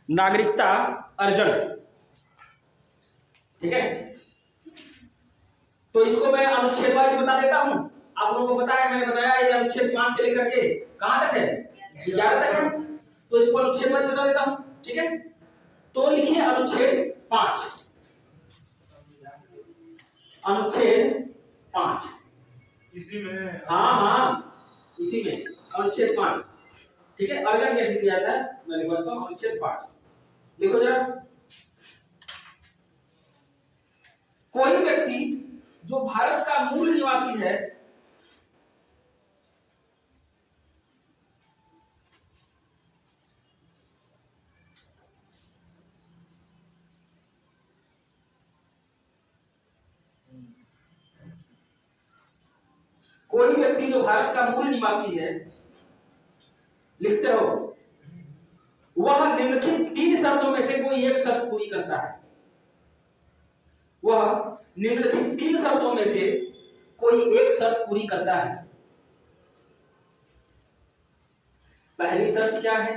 नागरिकता अर्जन। ठीक है, तो इसको मैं अनुच्छेद वाइज बता देता हूं। आप लोगों को पता है, मैंने बताया ये अनुच्छेद 5 से लेकर के कहां तक है, 11 तक है। तो इसको अनुच्छेद वाइज बता देता हूं। ठीक है, तो लिखिए अनुच्छेद 5। अनुच्छेद 5 इसी में, हाँ इसी में अनुच्छेद 5। ठीक है, अर्जन कैसे किया जाता है मैं लिखवाता हूं। अनुच्छेद 5 लिखो जरा। कोई व्यक्ति जो भारत का मूल निवासी है, कोई व्यक्ति जो भारत का मूल निवासी है, लिखते रहो, वह निम्नलिखित 3 शर्तों में से कोई एक शर्त पूरी करता है। वह निम्नलिखित 3 शर्तों में से कोई एक शर्त पूरी करता है। पहली शर्त क्या है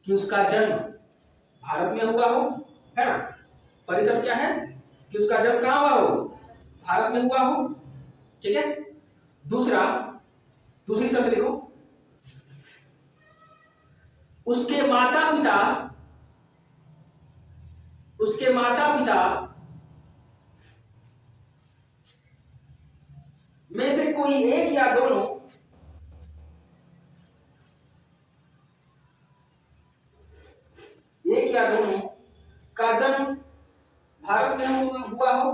कि उसका जन्म भारत में हुआ हो, है ना। पहली शर्त क्या है कि उसका जन्म कहां हुआ हो, भारत में हुआ हो। ठीक है, दूसरी शर्त लिखो, उसके माता पिता में से कोई एक या दोनों का जन्म भारत में हुआ हो।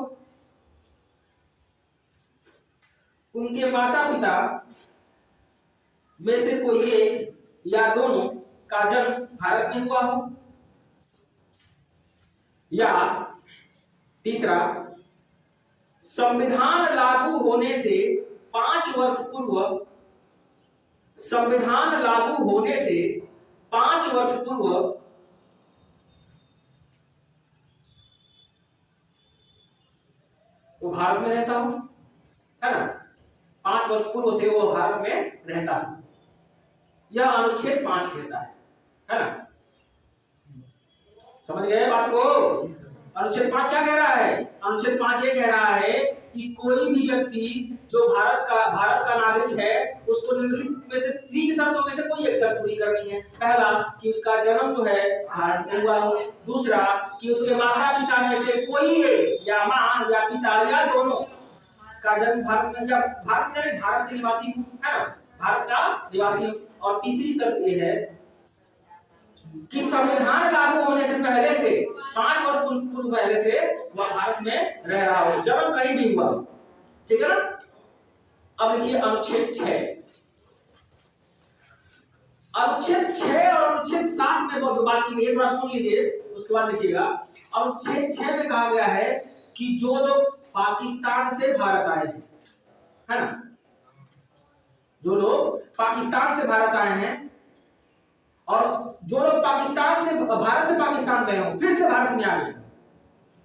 उनके माता पिता में से कोई एक या दोनों का जन्म भारत में हुआ हो। या तीसरा, संविधान लागू होने से 5 वर्ष पूर्व वो भारत में रहता हो, है ना। 5 वर्ष पूर्व से वो भारत में रहता है, यह अनुच्छेद 5 कहता है ना। समझ गए बात को। अनुच्छेद 5 क्या कह रहा है, अनुच्छेद 5 ये कह रहा है कि कोई भी व्यक्ति जो भारत का नागरिक है, उसको निम्नलिखित में से 3 शर्तों में से कोई एक शर्त पूरी करनी है। पहला कि उसका जन्म जो है भारत में हुआ हो। दूसरा कि उसके माता पिता में से कोई एक या माँ या पिता या दोनों का जन्म भारत में, या भारत से निवासी है ना, भारत का निवासी। और तीसरी शर्त ये है कि संविधान लागू होने से पहले से 5 वर्ष पूर्व पहले से वह भारत में रह रहा हो, जन्म कहीं भी हुआ। ठीक है ना। अब लिखिए अनुच्छेद 6। अनुच्छेद 6 और अनुच्छेद 7 में जो बात की गई है, थोड़ा सुन लीजिए, उसके बाद लिखिएगा। अनुच्छेद 6 में कहा गया है कि जो लोग पाकिस्तान से भारत आए हैं, है ना, जो लोग पाकिस्तान से भारत आए हैं, और जो लोग भारत से पाकिस्तान गए हो फिर से भारत में आ गए,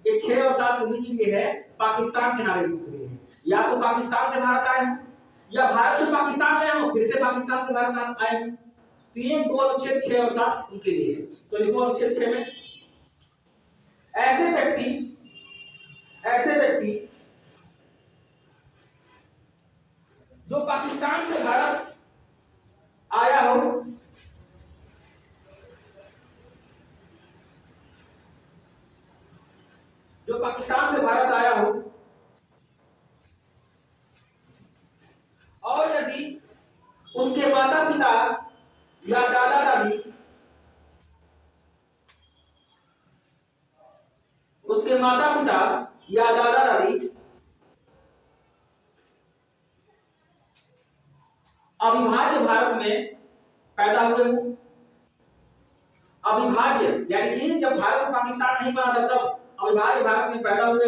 ये 6 और 7 उन्हीं के लिए है, पाकिस्तान के नागरिकों के लिए है। या तो पाकिस्तान से भारत आए हो, या भारत से पाकिस्तान गए हो फिर से पाकिस्तान से भारत आए हो। तो ये 2 अनुच्छेद 6 और 7 उनके लिए है। तो लिखो अनुच्छेद 6 में, ऐसे व्यक्ति जो पाकिस्तान से भारत आया हो, और यदि उसके माता पिता या दादा दादी अविभाज्य भारत में पैदा हुए हो। अविभाज्य यानी कि जब भारत और पाकिस्तान नहीं बना था तब अविभाज्य भारत में पैदा हुए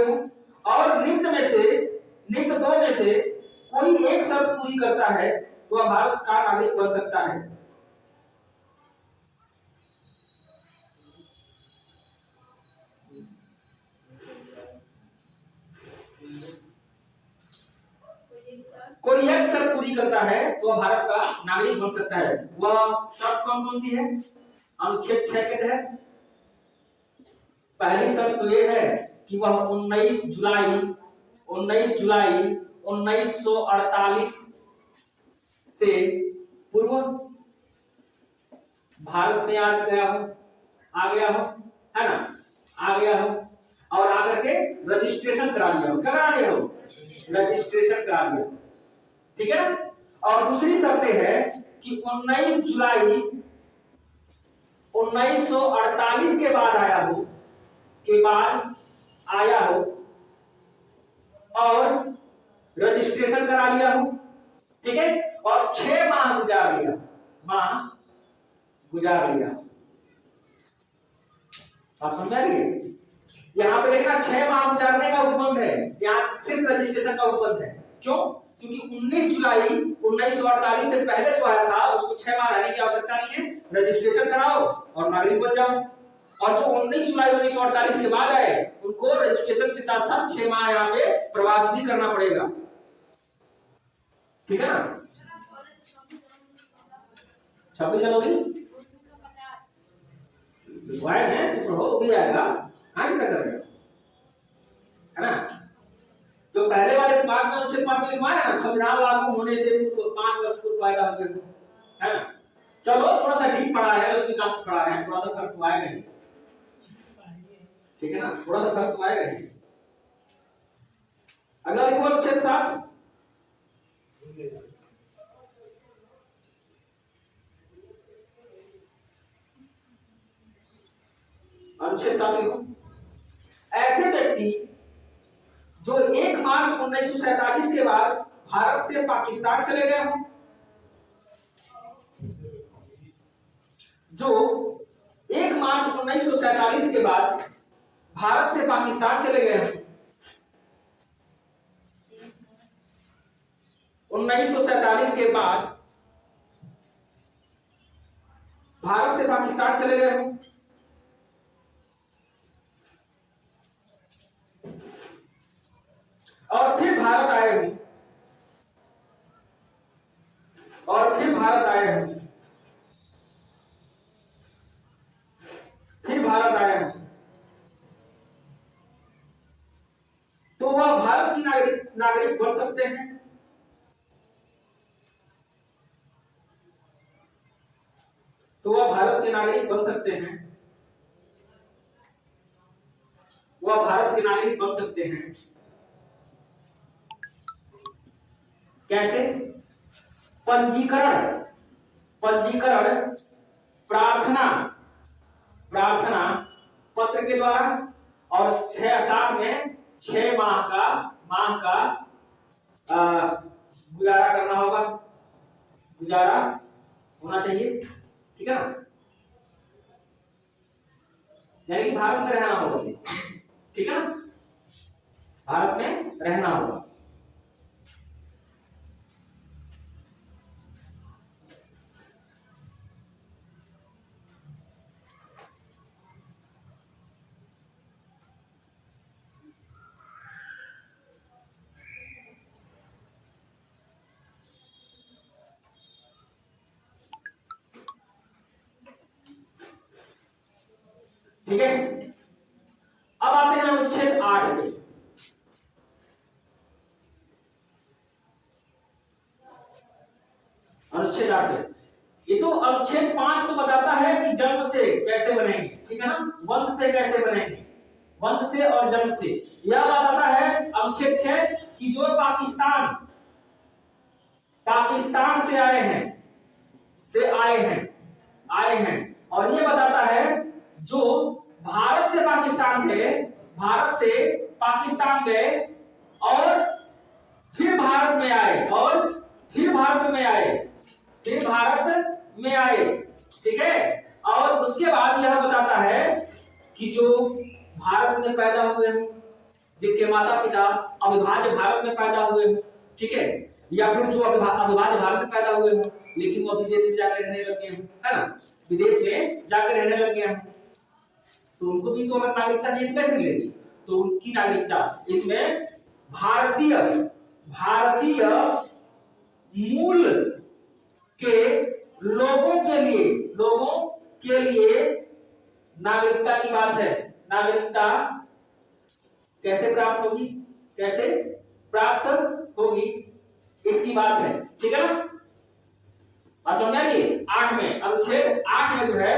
हो, और निम्न 2 में से कोई एक शर्त पूरी करता है तो वह भारत का नागरिक बन सकता है। कोई एक शर्त पूरी करता है तो वह भारत का नागरिक बन सकता है। वह शर्त कौन कौन सी है? अनुच्छेद 6 के तहत पहली शर्त तो ये है कि वह 19 जुलाई 1948 से पूर्व भारत में आ गया हो, है ना, आ गया हो और आकर के रजिस्ट्रेशन करा लिया हो। क्या करा लिया हो? रजिस्ट्रेशन करा लिया, ठीक है ना। और दूसरी शर्त है कि 19 जुलाई 1948 के बाद आया हो और रजिस्ट्रेशन करा लिया हो, ठीक है, और 6 माह गुजार लिया। बात समझ आ रही है? यहाँ पे देखना 6 माह गुजारने का उपबंध है, यहाँ सिर्फ रजिस्ट्रेशन का उपबंध है। क्यों? क्योंकि 19 जुलाई 1948 से पहले जो आया था उसको 6 माह रहने की आवश्यकता नहीं है, रजिस्ट्रेशन कराओ और नागरिक बन जाओ। और जो 19 जुलाई 1948 के बाद आए उनको रजिस्ट्रेशन के साथ साथ 6 माह यहाँ पे प्रवास भी करना पड़ेगा, ठीक है ना। 26 जनवरी हो भी आएगा, हाँ कर रहे हो, है ना। तो पहले वाले 5 में अनुच्छेद 5 में लिखवाया ना, संविधान लागू होने से 5 वर्ष पूर्व पैदा हो गए, है ना। चलो थोड़ा सा ठीक पढ़ा है, उसमें काम से पढ़ा है, थोड़ा सा फर्क तो आएगा ही, ठीक है ना, थोड़ा सा फर्क तो आएगा ही। अगला लिखो अनुच्छेद 7। अनुच्छेद 7 लिखो। ऐसे व्यक्ति जो 1 मार्च 1947 के बाद भारत से पाकिस्तान चले गए हों, जो 1 मार्च 1947 के बाद भारत से पाकिस्तान चले गए हैं, 1947 के बाद भारत से पाकिस्तान चले गए हों और फिर भारत आए हों तो वह भारत की नागरिक बन सकते हैं। वह भारत के नागरिक बन सकते हैं। कैसे? पंजीकरण प्रार्थना पत्र के द्वारा और 6 माह का गुजारा करना होगा, गुजारा होना चाहिए, ठीक है ना, यानी कि भारत में रहना होगा, ठीक है ना, भारत में रहना होगा। ठीक है, अब आते हैं अनुच्छेद 8 पे। अनुच्छेद 8 पे ये तो अनुच्छेद 5 तो बताता है कि जन्म से कैसे बनेंगे, ठीक है ना, वंश से कैसे बनेंगे, वंश से और जन्म से। यह बताता है अनुच्छेद 6 कि जो पाकिस्तान से आए हैं और ये बताता है जो भारत से पाकिस्तान गए और फिर भारत में आए, ठीक है। और उसके बाद यह बताता है कि जो भारत में पैदा हुए हैं, जिनके माता पिता अविभाज्य भारत में पैदा हुए हैं, ठीक है, या फिर जो अविभाज्य भारत में पैदा हुए हैं लेकिन वो विदेश में जाकर रहने लग गए हैं, है ना, विदेश में जाकर रहने लग गए हैं, तो उनको भी तो अगर नागरिकता चाहिए तो कैसे मिलेगी? तो उनकी नागरिकता इसमें भारतीय मूल के लोगों के लिए नागरिकता की बात है। नागरिकता कैसे प्राप्त होगी इसकी बात है। ठीक है ना, बात समझ आ रही है। 8 में, अनुच्छेद 8 में जो है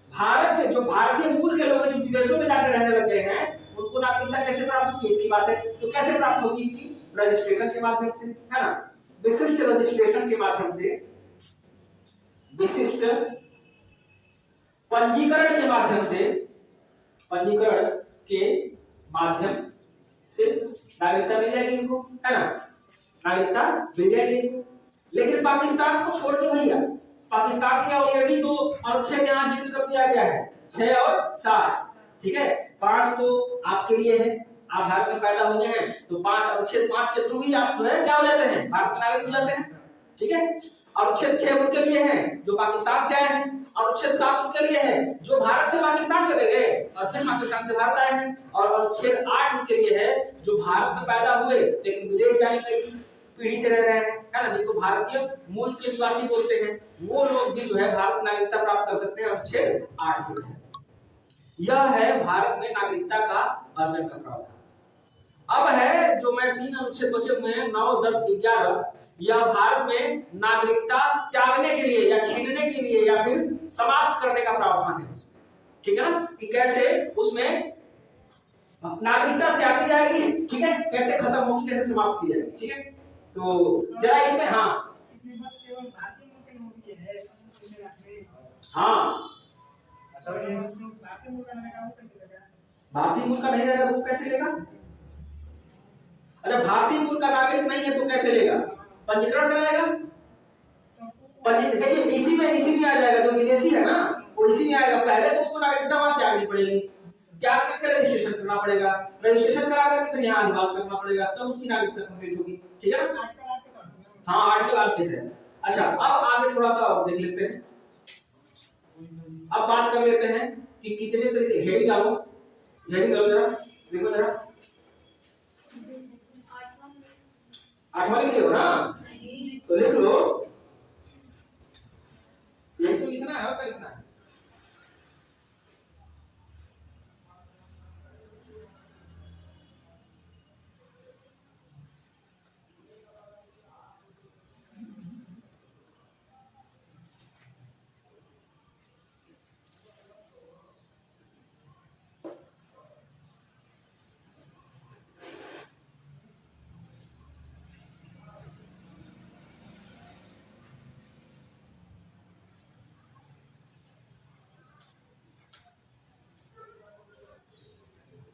भारतीय मूल के लोग जो विदेशों में जाकर रहने लगे हैं उनको नागरिकता कैसे प्राप्त होगी इसकी बात है। तो कैसे प्राप्त होगी? इनकी रजिस्ट्रेशन के माध्यम से, है ना, विशिष्ट रजिस्ट्रेशन के माध्यम से, विशिष्ट पंजीकरण के माध्यम से नागरिकता मिल जाएगी इनको, है ना, नागरिकता मिल जाएगी इनको। लेकिन पाकिस्तान को छोड़ के भैया, पाकिस्तान के ऑलरेडी 2 अनुच्छेद यहाँ जिक्र कर दिया गया है, 6 और 7। ठीक है, 5 तो आपके लिए है, आप भारत में पैदा हो गए हैं तो 5 अनुच्छेद 5 के थ्रू ही आप जो है क्या हो जाते हैं, भारत के नागरिक हो जाते हैं। ठीक है, अनुच्छेद 6 उनके लिए है जो पाकिस्तान से आए हैं, अनुच्छेद 7 उनके लिए है जो भारत से पाकिस्तान चले गए और फिर पाकिस्तान से भारत आए हैं, और अनुच्छेद 8 उनके लिए है जो भारत में पैदा हुए लेकिन विदेश जाने की पीढ़ी से रह रहे हैं, है ना, जिनको भारतीय मूल के निवासी बोलते हैं, वो लोग भी जो है भारत की नागरिकता प्राप्त कर सकते हैं अनुच्छेद 8 के तहत। यह है भारत में नागरिकता का अर्जन का प्रावधान। अब है जो मैं 3 अनुच्छेद बचे हुए हैं 9, 10, 11, यह भारत में नागरिकता त्यागने के लिए या छीनने के लिए या फिर समाप्त करने का प्रावधान है उसमें। ठीक है ना, कि कैसे उसमें नागरिकता त्यागी जाएगी, ठीक है, कैसे खत्म होगी, कैसे समाप्त की जाएगी। ठीक है, तो जरा इसमें, हाँ इसमें बस केवल भारतीय मूल के लोग ये है इसे रखने। हाँ, असल में जो भारतीय मूल का रहेगा वो कैसे लेगा? भारतीय मूल का नहीं रहेगा तो वो कैसे लेगा? अरे भारतीय मूल का नागरिक नहीं है तो कैसे लेगा? पंजीकरण कराएगा। देखिए इसी में आ जाएगा, जो विदेशी है ना वो इसी में आएगा। पहले तो उसको नागरिकता वहां त्यागनी पड़ेगी, त्याग करके रजिस्ट्रेशन करना पड़ेगा, रजिस्ट्रेशन करा करके फिर यहाँ निवास करना पड़ेगा, तब उसकी नागरिकता कंप्लीट होगी। ठीक है ना, हाँ आर्टिकल 8 के तहत। अच्छा, अब आगे थोड़ा सा और देख लेते हैं। अब बात कर लेते हैं कि कितने तरह से हेडिंग डालो जरा, देखो जरा 8वां लिख लो ना, तो लिख लो, यही तो लिखना है और क्या लिखना है?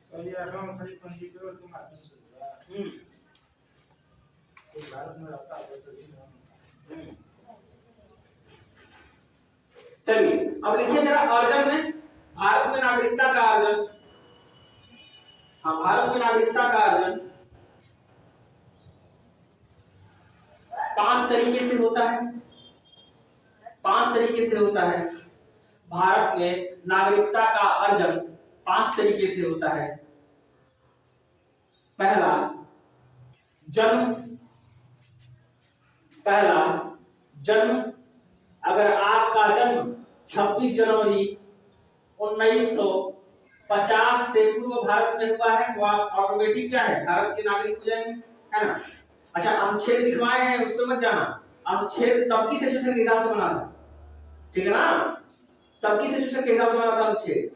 सही आठवां में खाली पंजीकरण के माध्यम से होगा। तो भारत में रहता है तो नहीं। चलिए अब लिखिए जरा अर्जन में, भारत में नागरिकता का अर्जन। हाँ, भारत में नागरिकता का अर्जन 5 तरीके से होता है। 5 तरीके से होता है भारत में नागरिकता का अर्जन, 5 तरीके से होता है। पहला जन्म, अगर आपका जन्म 26 जनवरी 1950 से पूर्व भारत में हुआ है तो आप ऑटोमेटिक क्या है, भारत के नागरिक हो जाएंगे, है ना। अच्छा, अनुच्छेद लिखवाए हैं उस पर मत जाना, अनुच्छेद तब की सिचुएशन के हिसाब से बना था, ठीक है ना, तब की सिचुएशन के हिसाब से बना था अनुच्छेद,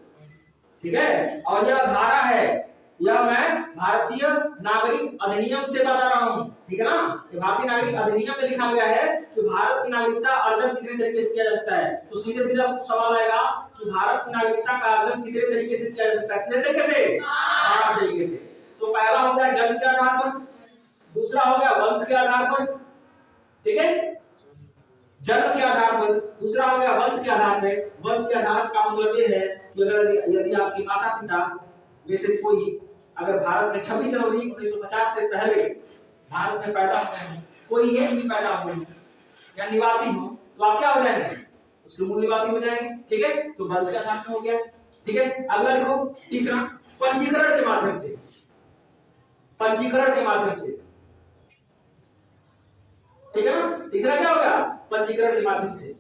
ठीक है। और यह धारा है, यह मैं भारतीय नागरिक अधिनियम से बता रहा हूं, ठीक है ना। भारतीय नागरिक अधिनियम में लिखा गया है कि भारत की नागरिकता अर्जन कितने तरीके से किया जा सकता है। तो सीधे सीधे आपको सवाल आएगा कि भारत की नागरिकता का अर्जन कितने तरीके से किया जा सकता है, कितने तरीके से, 5 तरीके से। तो पहला हो गया जन्म के आधार पर, दूसरा हो गया वंश के आधार पर, ठीक है, जन्म के आधार पर, दूसरा हो गया वंश के आधार पर। वंश के आधार का मतलब ये है कि अगर यदि आपके माता पिता में से कोई अगर भारत में 26 जनवरी 1950 से पहले भारत में पैदा हुए हैं, कोई एक भी पैदा हुए हैं या निवासी हो, तो आप क्या हो जाएंगे, उसके मूल निवासी हो जाएंगे, ठीक है। तो वंश के आधार पर हो गया, ठीक है। अगला लिखो, तीसरा पंजीकरण के माध्यम से, पंजीकरण के माध्यम से। ठीक है ना। तीसरा क्या होगा, पंजीकरण के माध्यम से।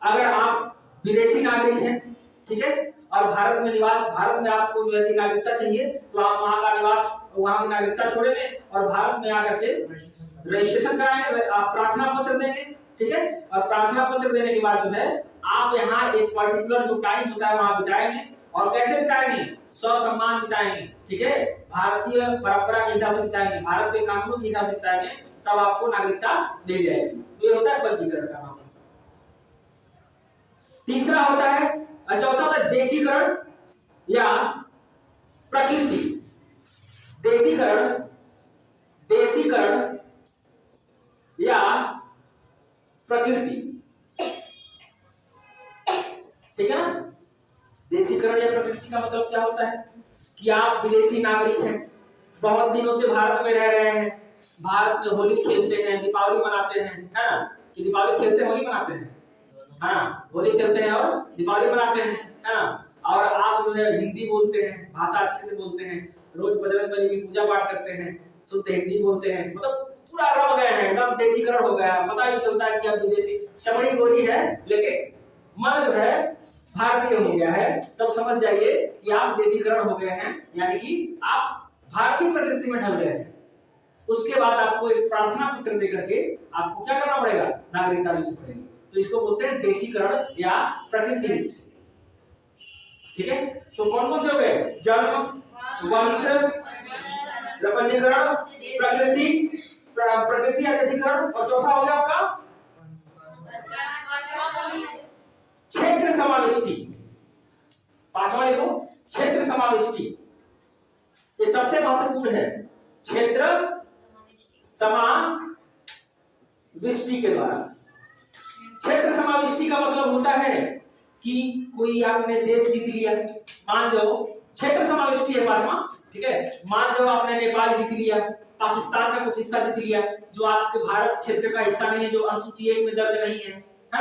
अगर आप विदेशी नागरिक हैं, ठीक है, और भारत में आपको जो है कि नागरिकता चाहिए, तो आप वहां की नागरिकता छोड़ेंगे और भारत में आकर के रजिस्ट्रेशन कराएंगे, आप प्रार्थना पत्र देंगे, ठीक है, और प्रार्थना पत्र देने के बाद जो है आप यहाँ एक पर्टिकुलर जो टाइम होता है वहां बिताएंगे। और कैसे बिताएंगे, सम्मान बिताएंगे, ठीक है, भारतीय परंपरा के हिसाब से बिताएंगे, भारत के कानूनों के हिसाब से बिताएंगे, तब आपको नागरिकता मिल जाएगी। तो ये होता है पंजीकरण का मामला। तीसरा होता है, चौथा होता है देशीकरण या प्रकृति। देशीकरण या प्रकृति, ठीक है ना। देशीकरण या प्रकृति का मतलब क्या होता है कि आप विदेशी नागरिक हैं, बहुत दिनों से भारत में रह रहे हैं, भारत में होली खेलते हैं, दीपावली मनाते हैं, है ना, कि दीपावली खेलते हैं, होली मनाते हैं, है ना, होली खेलते हैं और दीपावली मनाते हैं, है ना, और आप जो है हिंदी बोलते हैं, भाषा अच्छे से बोलते हैं, रोज बजरंगबली की पूजा पाठ करते हैं, शुद्ध हिंदी बोलते हैं, मतलब पूरा रम गए हैं, एकदम देशीकरण हो गया, पता ही नहीं चलता कि आप विदेशी, चमड़ी गोरी है लेकिन मन जो है भारतीय हो गया है, तब समझ जाइए कि आप देशीकरण हो गए हैं, यानी कि आप भारतीय प्रकृति में ढल गए हैं। उसके बाद आपको एक प्रार्थना पत्र देकर के आपको क्या करना पड़ेगा, नागरिकता लेनी पड़ेगी। तो इसको बोलते हैं देशीकरण या प्रकृति रूप से, ठीक है। तो कौन कौन से हो गए, जन्म, वंश, पंजीकरण, प्रकृति या देशीकरण, और चौथा हो गया आपका क्षेत्र समाविष्टि। पांचवा लिखो, क्षेत्र समाविष्टि। ये सबसे महत्वपूर्ण है, क्षेत्र समाविष्टि के द्वारा। क्षेत्र समाविष्टि का मतलब होता है कि कोई आपने देश जीत लिया, मान जाओ क्षेत्र समाविष्टि है पांचवा, ठीक है, मान जाओ आपने नेपाल जीत लिया, पाकिस्तान का कुछ हिस्सा जीत लिया जो आपके भारत क्षेत्र का हिस्सा नहीं है, जो अनुसूची 1 में दर्ज नहीं है ना।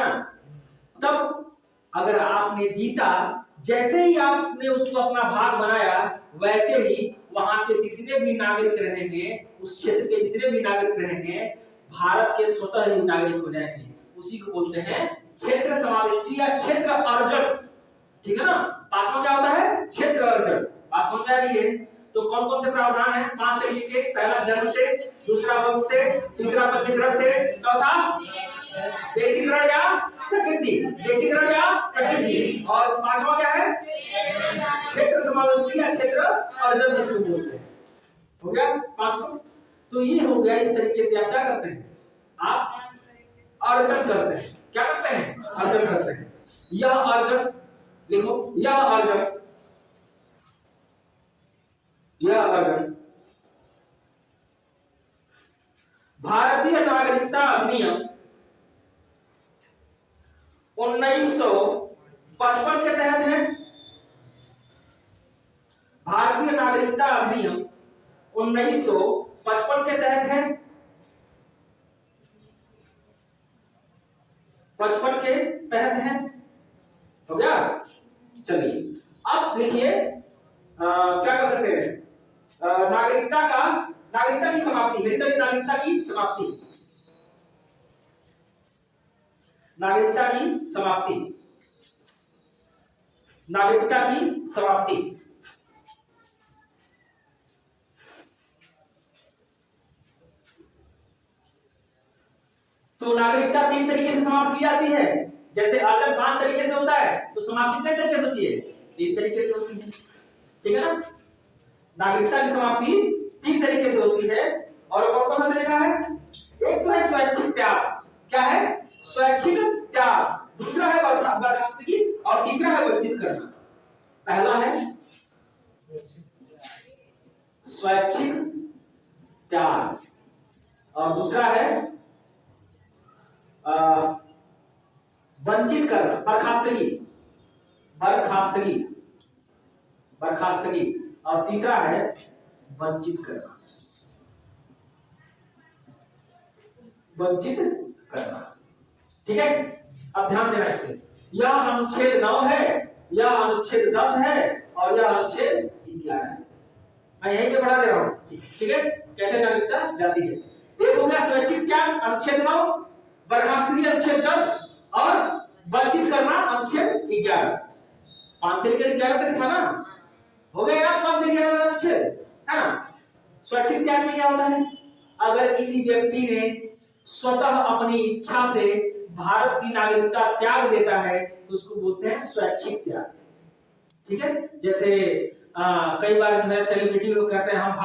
तब अगर आपने जीता, जैसे ही आपने उसको अपना भाग बनाया, वैसे ही वहां के जितने भी नागरिक रहेंगे, उस क्षेत्र के जितने भी नागरिक रहेंगे, भारत के स्वतः ही नागरिक हो जाएंगे। उसी को बोलते हैं क्षेत्र समाविष्टि या क्षेत्र अर्जन, ठीक है ना। पांचवा क्या होता है, क्षेत्र अर्जन। बात समझ आ रही है। तो कौन कौन से प्रावधान है, 5 तरीके के, पहला जन्म से, दूसरा वंश से, तीसरा पंजीकरण से, चौथा देशीकरण या प्रकृति, देशीकरण या प्रकृति, और पांचवा क्या है, क्षेत्र समाविष्टि या क्षेत्र अर्जन जिसको बोलते हैं। हो गया 5। तो ये हो गया, इस तरीके से आप क्या करते हैं, आप अर्जन करते हैं। क्या करते हैं, अर्जन करते हैं। यह अर्जन लिखो, यह अर्जन भारतीय नागरिकता अधिनियम 1955 के तहत है। भारतीय नागरिकता अधिनियम 1955 के तहत है, 55 के तहत है। हो गया, चलिए अब देखिए क्या कर सकते हैं, नागरिकता की समाप्ति, हेरिटेज नागरिकता की समाप्ति, नागरिकता की समाप्ति, नागरिकता की समाप्ति। तो नागरिकता 3 तरीके से समाप्त की जाती है। जैसे अर्जन 5 तरीके से होता है, तो समाप्ति कितने तरीके से होती है, 3 तरीके से होती है, ठीक है ना। नागरिकता की समाप्ति 3 तरीके से होती है। और कौन सा तरीका है, एक तो है स्वैच्छिक त्याग, क्या है, स्वैच्छिक त्याग, दूसरा है बर्खास्तगी, और तीसरा है वंचित करना। पहला है स्वैच्छिक त्याग और दूसरा है वंचित करना, बर्खास्तगी, बर्खास्तगी, बर्खास्तगी, और तीसरा है वंचित करना, वंचित करना, ठीक है। अब ध्यान देना इसमें, यह अनुच्छेद 9 है, यह अनुच्छेद 10 है और यह अनुच्छेद 11 है। मैं यहीं पे बढ़ा दे रहा हूं, ठीक है, कैसे नागरिकता जाती है। एक हो गया स्वैच्छिक त्याग अनुच्छेद 9, बर्खास्तगी अनुच्छेद 10 और वंचित करना अनुच्छेद 11। 5 से लेकर 11 तक था ना, हो गया यार 5 से 11 अनुच्छेद, है ना। स्वैच्छिक त्याग में क्या होता है, अगर किसी व्यक्ति ने स्वतः अपनी इच्छा से भारत की नागरिकता त्याग देता है तो उसको बोलते हैं स्वैच्छिक त्याग। ठीक है, जैसे कई बार जो है सेलिब्रिटी लोग कहते हैं हम